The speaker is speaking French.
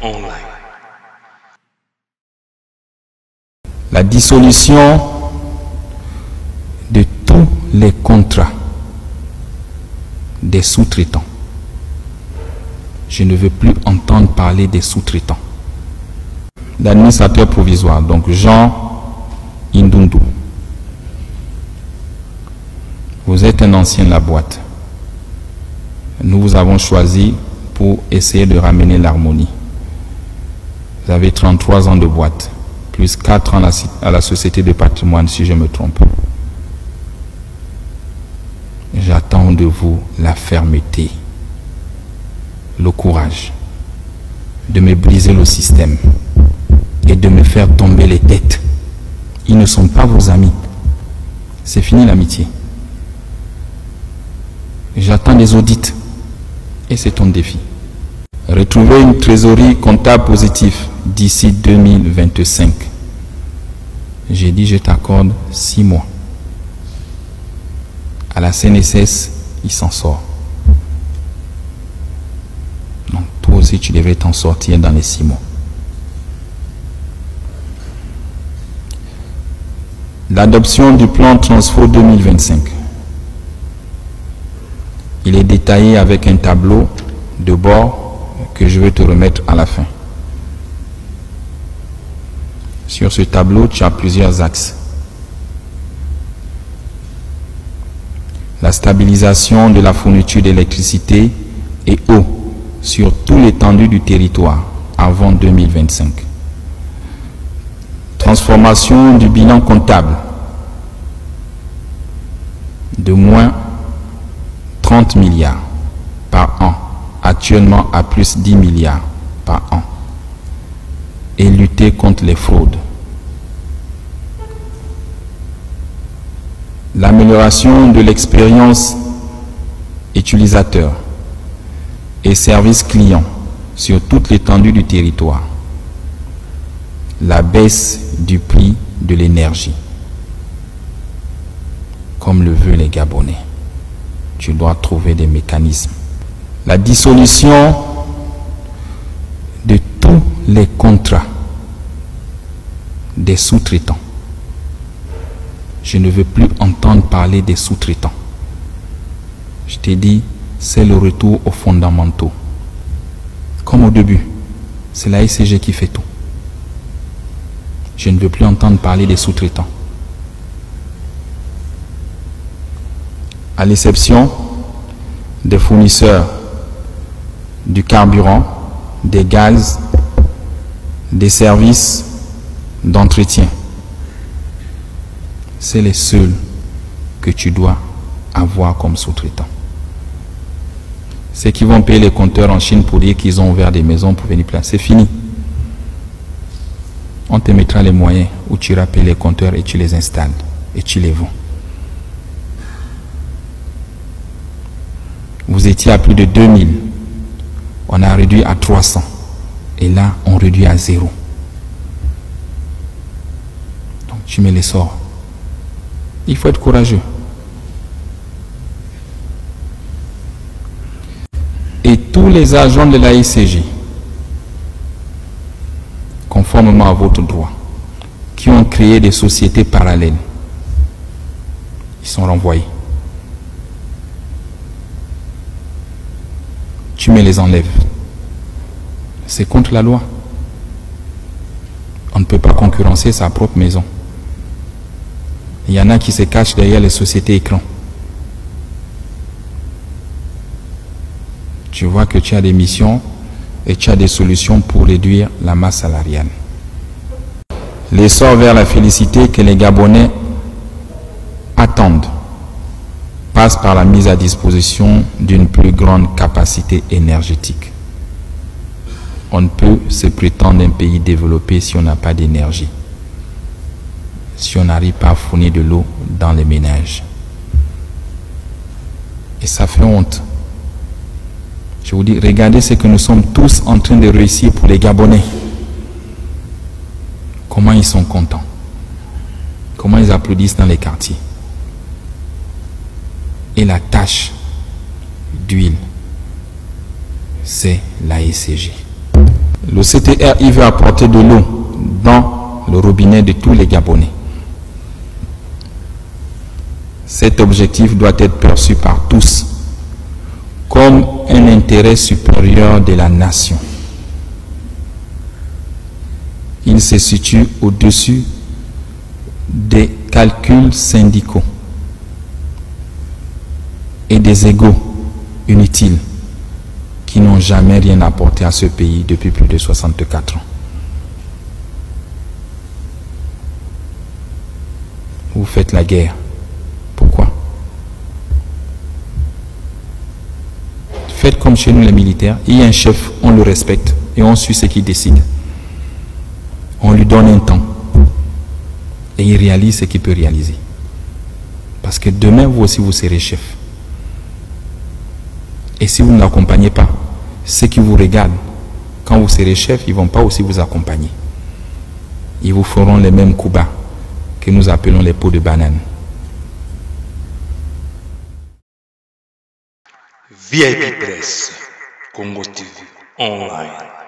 online. La dissolution de tous les contrats des sous-traitants. Je ne veux plus entendre parler des sous-traitants. L'administrateur provisoire, donc Jean Indundu. Vous êtes un ancien de la boîte. Nous vous avons choisi pour essayer de ramener l'harmonie. Vous avez 33 ans de boîte, plus 4 ans à la Société de patrimoine, si je me trompe. J'attends de vous la fermeté, le courage de me briser le système et de me faire tomber les têtes. Ils ne sont pas vos amis. C'est fini l'amitié. J'attends des audits et c'est ton défi. Retrouver une trésorerie comptable positive d'ici 2025. J'ai dit je t'accorde 6 mois. À la CNSS, il s'en sort. Donc toi aussi tu devrais t'en sortir dans les 6 mois. L'adoption du plan Transfo 2025. Il est détaillé avec un tableau de bord que je vais te remettre à la fin. Sur ce tableau, tu as plusieurs axes. La stabilisation de la fourniture d'électricité et eau sur tout l'étendue du territoire avant 2025. Transformation du bilan comptable de moins 30 milliards par an, actuellement à plus 10 milliards par an, et lutter contre les fraudes. L'amélioration de l'expérience utilisateur et service client sur toute l'étendue du territoire. La baisse du prix de l'énergie, comme le veulent les Gabonais. Tu dois trouver des mécanismes. La dissolution de tous les contrats des sous-traitants. Je ne veux plus entendre parler des sous-traitants. Je t'ai dit, c'est le retour aux fondamentaux. Comme au début, c'est la SCG qui fait tout. Je ne veux plus entendre parler des sous-traitants. À l'exception des fournisseurs du carburant, des gaz, des services d'entretien. C'est les seuls que tu dois avoir comme sous-traitants. Ceux qui vont payer les compteurs en Chine pour dire qu'ils ont ouvert des maisons pour venir placer, c'est fini. On te mettra les moyens où tu iras payer les compteurs et tu les installes et tu les vends. Vous étiez à plus de 2000. On a réduit à 300. Et là, on réduit à 0. Donc, tu mets les sorts. Il faut être courageux. Et tous les agents de la ICJ, conformément à votre droit, qui ont créé des sociétés parallèles, ils sont renvoyés. Tu me les enlèves. C'est contre la loi. On ne peut pas concurrencer sa propre maison. Il y en a qui se cachent derrière les sociétés écrans. Tu vois que tu as des missions et tu as des solutions pour réduire la masse salariale. L'essor vers la félicité que les Gabonais attendent passe par la mise à disposition d'une plus grande capacité énergétique. On ne peut se prétendre un pays développé si on n'a pas d'énergie, si on n'arrive pas à fournir de l'eau dans les ménages. Et ça fait honte. Je vous dis, regardez ce que nous sommes tous en train de réussir pour les Gabonais. Comment ils sont contents. Comment ils applaudissent dans les quartiers. Et la tâche d'huile, c'est la SCG. Le CTR, il veut apporter de l'eau dans le robinet de tous les Gabonais. Cet objectif doit être perçu par tous comme un intérêt supérieur de la nation. Il se situe au-dessus des calculs syndicaux et des égos inutiles qui n'ont jamais rien apporté à ce pays depuis plus de 64 ans. Vous faites la guerre. Pourquoi? Faites comme chez nous les militaires. Il y a un chef, on le respecte et on suit ce qu'il décide. On lui donne un temps et il réalise ce qu'il peut réaliser. Parce que demain, vous aussi, vous serez chef. Et si vous ne l'accompagnez pas, ceux qui vous regardent, quand vous serez chef, ils ne vont pas aussi vous accompagner. Ils vous feront les mêmes coups bas que nous appelons les pots de banane. VIP Press, Congo TV Online.